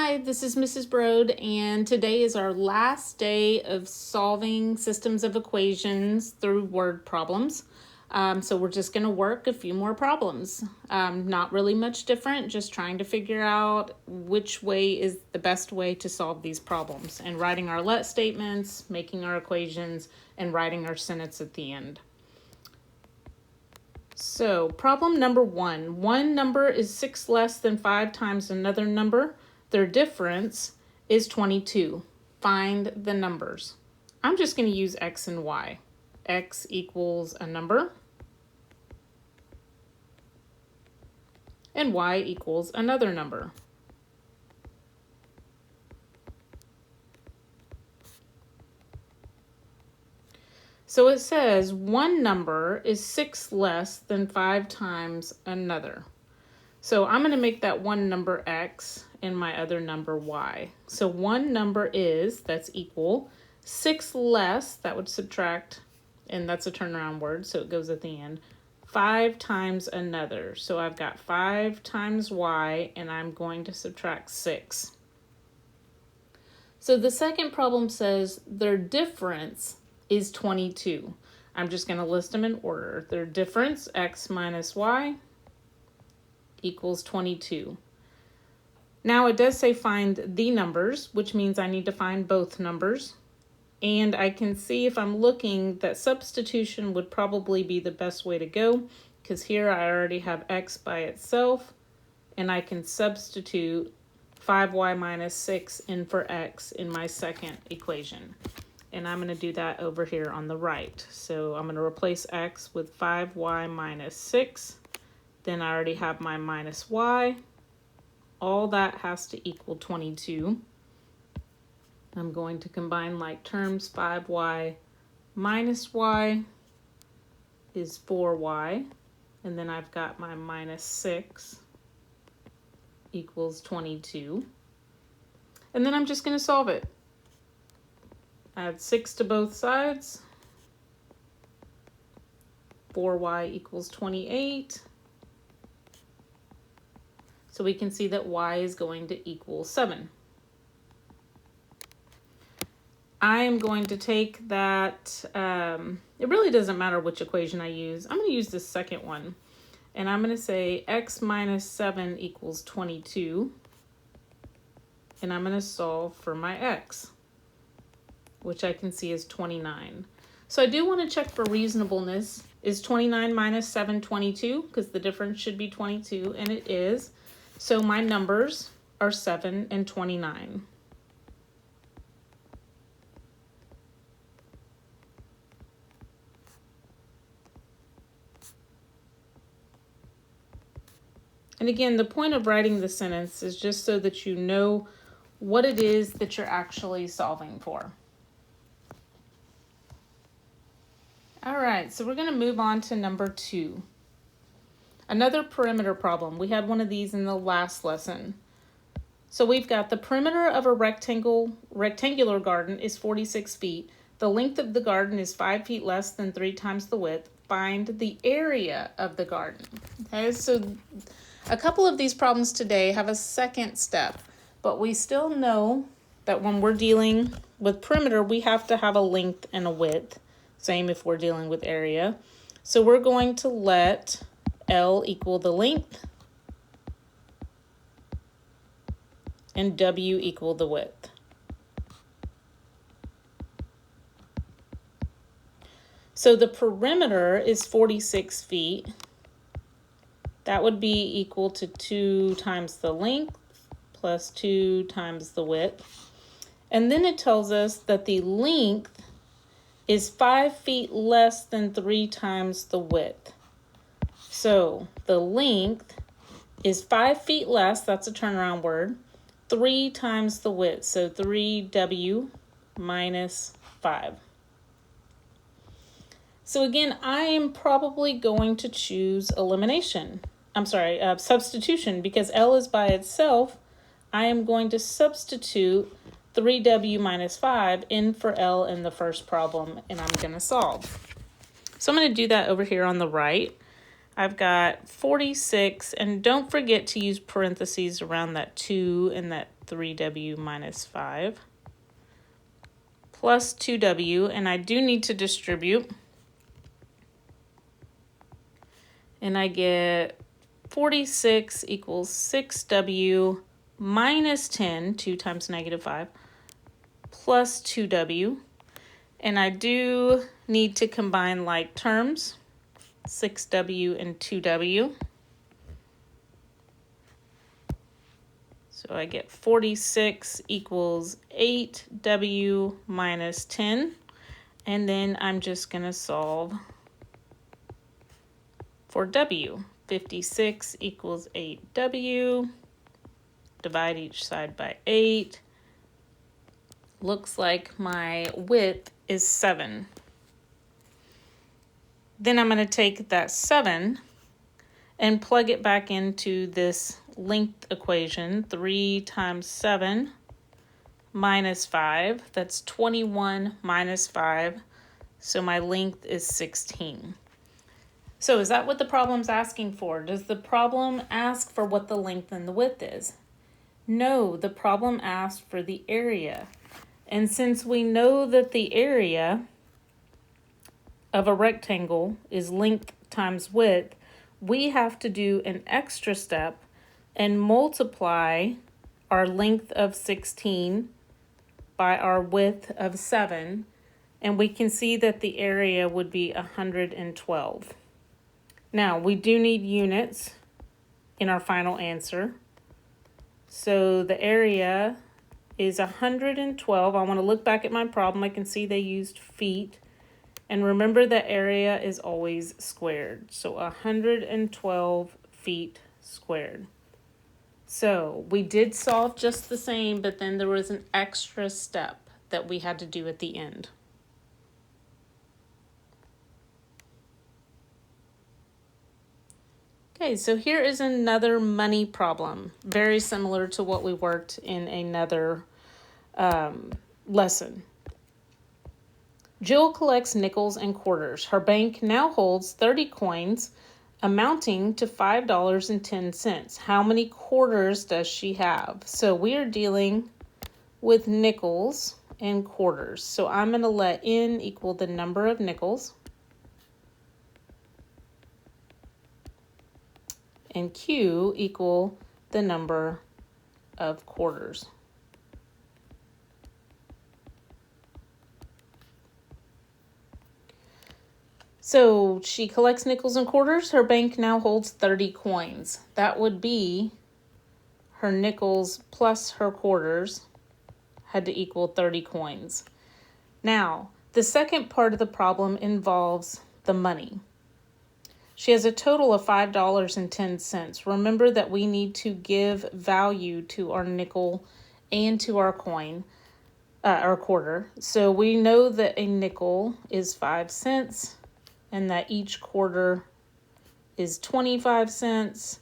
Hi, this is Mrs. Broad, and today is our last day of solving systems of equations through word problems. So we're just going to work a few more problems. Not really much different, just trying to figure out which way is the best way to solve these problems, and writing our let statements, making our equations, and writing our sentence at the end. So problem number 1. One number is 6 less than 5 times another number. Their difference is 22. Find the numbers. I'm just going to use x and y. X equals a number, and y equals another number. So it says one number is 6 less than 5 times another. So I'm going to make that one number x and my other number y. So one number is, that's equal, 6 less, that would subtract, and that's a turnaround word, so it goes at the end, 5 times another. So I've got 5 times y, and I'm going to subtract 6. So the second problem says their difference is 22. I'm just going to list them in order. Their difference, x minus y, equals 22. Now it does say find the numbers, which means I need to find both numbers. And I can see if I'm looking that substitution would probably be the best way to go, because here I already have x by itself, and I can substitute 5y minus 6 in for x in my second equation. And I'm going to do that over here on the right. So I'm going to replace x with 5y minus 6. Then I already have my minus y. All that has to equal 22. I'm going to combine like terms. 5y minus y is 4y. And then I've got my minus 6 equals 22. And then I'm just going to solve it. Add 6 to both sides. 4y equals 28. So we can see that y is going to equal 7. I am going to take that, it really doesn't matter which equation I use. I'm going to use the second one. And I'm going to say x minus 7 equals 22. And I'm going to solve for my x, which I can see is 29. So I do want to check for reasonableness. Is 29 minus 7 22? Because the difference should be 22, and it is. So my numbers are 7 and 29. And again, the point of writing the sentence is just so that you know what it is that you're actually solving for. All right, so we're going to move on to number 2. Another perimeter problem. We had one of these in the last lesson. So we've got the perimeter of a rectangular garden is 46 feet. The length of the garden is 5 feet less than 3 times the width. Find the area of the garden. Okay, so a couple of these problems today have a second step, but we still know that when we're dealing with perimeter, we have to have a length and a width. Same if we're dealing with area. So we're going to let L equal the length and W equal the width. So the perimeter is 46 feet. That would be equal to 2 times the length plus 2 times the width. And then it tells us that the length is 5 feet less than 3 times the width. So the length is 5 feet less, that's a turnaround word, 3 times the width, so 3w minus 5. So again, I am probably going to choose substitution, because L is by itself. I am going to substitute 3w minus 5 in for L in the first problem, and I'm going to solve. So I'm going to do that over here on the right. I've got 46, and don't forget to use parentheses around that 2 and that 3w minus 5, plus 2w, and I do need to distribute. And I get 46 equals 6w minus 10, 2 times negative 5, plus 2w. And I do need to combine like terms, 6w and 2w. So I get 46 equals 8w minus 10. And then I'm just going to solve for w. 56 equals 8w. Divide each side by 8. Looks like my width is 7. Then I'm going to take that 7 and plug it back into this length equation. 3 times 7 minus 5. That's 21 minus 5. So my length is 16. So is that what the problem's asking for? Does the problem ask for what the length and the width is? No, the problem asked for the area. And since we know that the area of a rectangle is length times width, we have to do an extra step and multiply our length of 16 by our width of 7, and we can see that the area would be 112. Now, we do need units in our final answer. So the area is 112. I want to look back at my problem. I can see they used feet. And remember that area is always squared. So 112 feet squared. So we did solve just the same, but then there was an extra step that we had to do at the end. Okay, so here is another money problem, very similar to what we worked in another lesson. Jill collects nickels and quarters. Her bank now holds 30 coins amounting to $5.10. How many quarters does she have? So we are dealing with nickels and quarters. So I'm going to let n equal the number of nickels and q equal the number of quarters. So she collects nickels and quarters. Her bank now holds 30 coins. That would be her nickels plus her quarters had to equal 30 coins. Now, the second part of the problem involves the money. She has a total of $5.10. Remember that we need to give value to our nickel and to our coin, our quarter. So we know that a nickel is 5 cents and that each quarter is 25 cents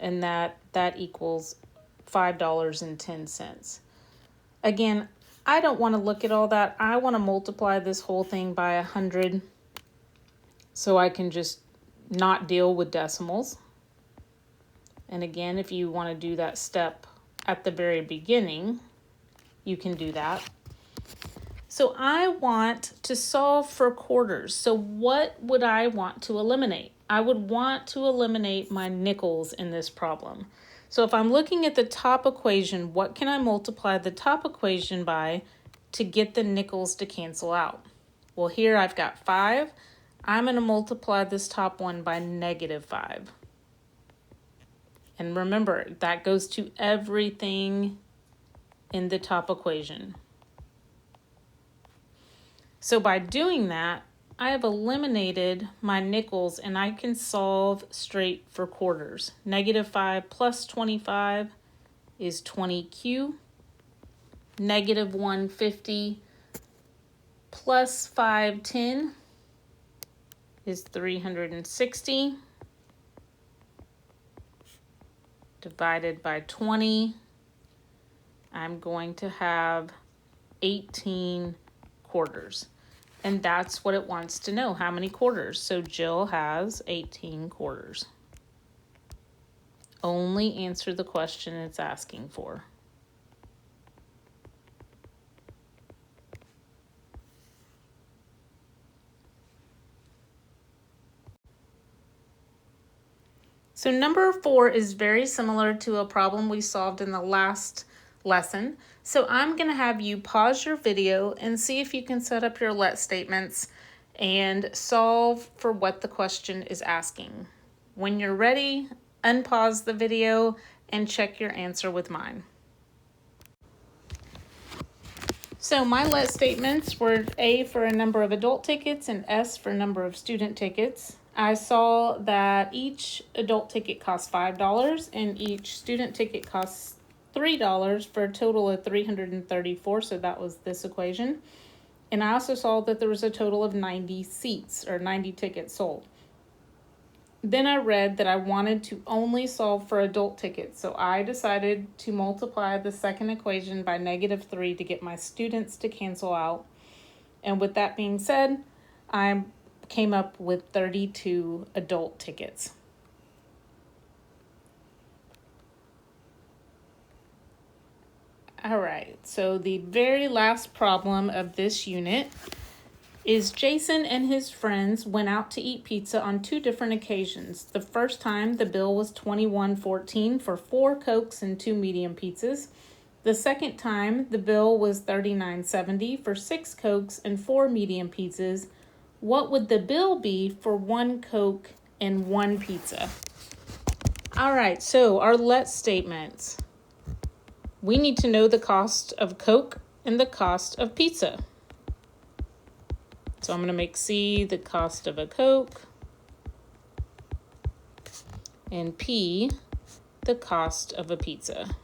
and that equals $5.10. Again, I don't want to look at all that. I want to multiply this whole thing by 100 so I can just not deal with decimals. And again, if you want to do that step at the very beginning, you can do that. So I want to solve for quarters. So what would I want to eliminate? I would want to eliminate my nickels in this problem. So if I'm looking at the top equation, what can I multiply the top equation by to get the nickels to cancel out? Well, here I've got 5. I'm going to multiply this top one by -5. And remember, that goes to everything in the top equation. So by doing that, I have eliminated my nickels and I can solve straight for quarters. -5 plus 25 is 20q. -150 plus 510 is 360. Divided by 20, I'm going to have 18 quarters. And that's what it wants to know, how many quarters. So Jill has 18 quarters. Only answer the question it's asking for. So number 4 is very similar to a problem we solved in the last lesson. So I'm going to have you pause your video and see if you can set up your let statements and solve for what the question is asking. When you're ready, unpause the video and check your answer with mine. So my let statements were A for a number of adult tickets and S for a number of student tickets. I saw that each adult ticket costs $5 and each student ticket costs $3 for a total of $334, so that was this equation. And I also saw that there was a total of 90 seats or 90 tickets sold. Then I read that I wanted to only solve for adult tickets, so I decided to multiply the second equation by -3 to get my students to cancel out. And with that being said, I came up with 32 adult tickets. All right, so the very last problem of this unit is Jason and his friends went out to eat pizza on 2 different occasions. The first time, the bill was $21.14 for 4 Cokes and 2 medium pizzas. The second time, the bill was $39.70 for 6 Cokes and 4 medium pizzas. What would the bill be for 1 Coke and 1 pizza? All right, so our let statements. We need to know the cost of Coke and the cost of pizza. So I'm going to make C the cost of a Coke and P the cost of a pizza.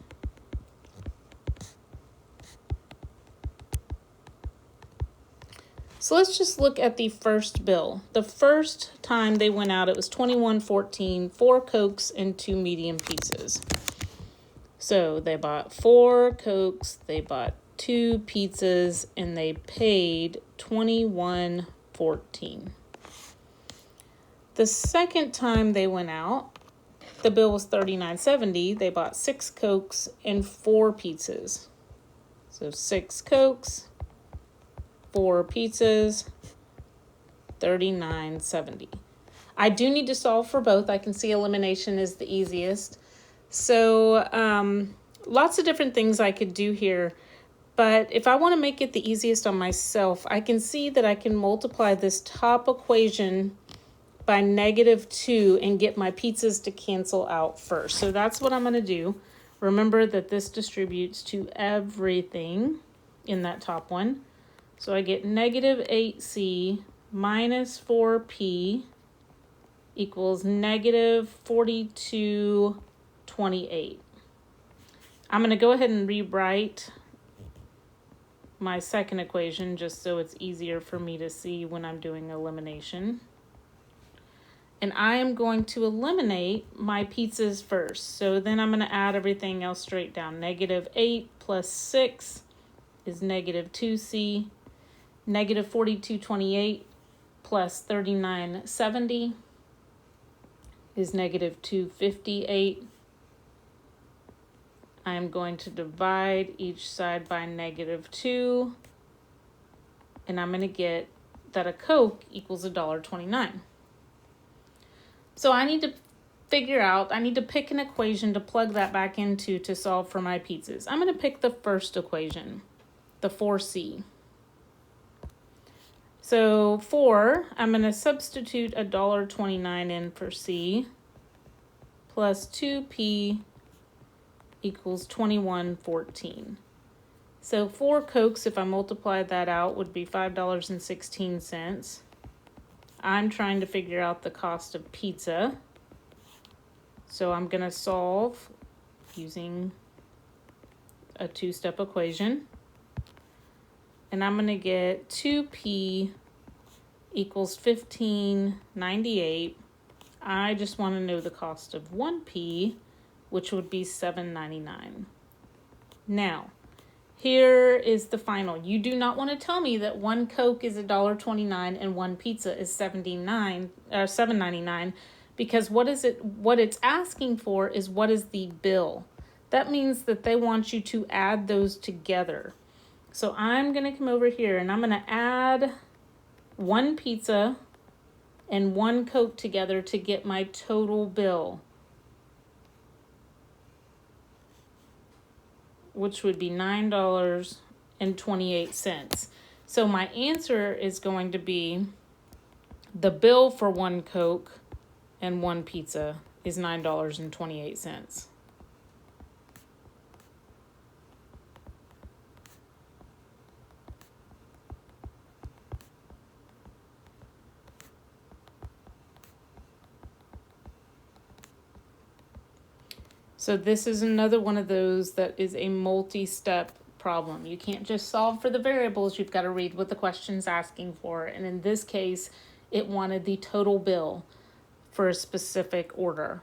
So let's just look at the first bill. The first time they went out, it was $21.14, 4 Cokes and 2 medium pizzas. So they bought 4 Cokes, they bought 2 pizzas, and they paid $21.14. The second time they went out, the bill was $39.70. They bought 6 Cokes and 4 pizzas. So 6 Cokes, 4 pizzas, $39.70. I do need to solve for both. I can see elimination is the easiest. So lots of different things I could do here. But if I want to make it the easiest on myself, I can see that I can multiply this top equation by -2 and get my pizzas to cancel out first. So that's what I'm going to do. Remember that this distributes to everything in that top one. So I get -8c minus 4p equals -4228. I'm going to go ahead and rewrite my second equation just so it's easier for me to see when I'm doing elimination. And I am going to eliminate my pizzas first. So then I'm going to add everything else straight down. -8 plus 6 is -2c. -4228 plus 3970 is -258. I'm going to divide each side by -2, and I'm going to get that a Coke equals $1.29. So I need to pick an equation to plug that back into to solve for my pizzas. I'm going to pick the first equation, the 4c. So 4, I'm going to substitute $1.29 in for c, plus 2p equals $21.14. So 4 Cokes, if I multiply that out, would be $5.16. I'm trying to figure out the cost of pizza. So I'm going to solve using a 2-step equation. And I'm going to get 2p equals $15.98. I just want to know the cost of 1p, which would be $7.99. Now, Here is the final. You do not want to tell me that one Coke is $1.29 and one pizza is $7.99, because what it's asking for is what is the bill. That means that they want you to add those together. So I'm going to come over here and I'm going to add one pizza and one Coke together to get my total bill, which would be $9.28. So my answer is going to be the bill for one Coke and one pizza is $9.28. So this is another one of those that is a multi-step problem. You can't just solve for the variables. You've got to read what the question's asking for. And in this case, it wanted the total bill for a specific order.